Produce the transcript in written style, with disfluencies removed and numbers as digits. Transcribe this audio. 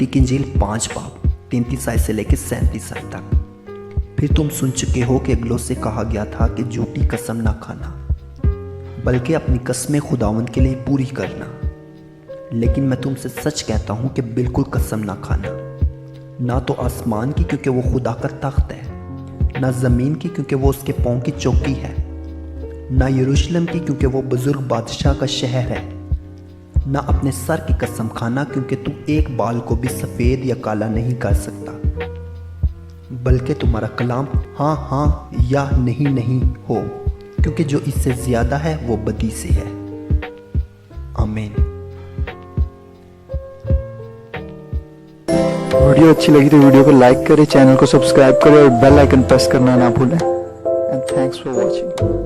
मत्ती की इंजील 5 बाब 33 आयत से लेकर 37 आयत तक। फिर तुम सुन चुके हो कि अगलों से कहा गया था कि झूठी कसम ना खाना, बल्कि अपनी कसमें खुदावंद के लिए पूरी करना। लेकिन मैं तुमसे सच कहता हूँ कि बिल्कुल कसम ना खाना, ना तो आसमान की क्योंकि वो खुदा का तख्त है, ना ज़मीन की क्योंकि वो उसके पाँव की चौकी है, ना यरूशलेम की क्योंकि वो बुजुर्ग बादशाह का शहर है, ना अपने सर की कसम खाना क्योंकि तू एक बाल को भी सफ़ेद या काला नहीं कर सकता, बल्कि तुम्हारा कलाम हाँ हाँ या नहीं नहीं हो, क्योंकि जो इससे ज़्यादा है वो बदी से है। आमीन। वीडियो अच्छी लगी तो वीडियो को लाइक करें, चैनल को सब्सक्राइब करें और बेल आइकन प्रेस करना ना भूलें। And thanks for watching.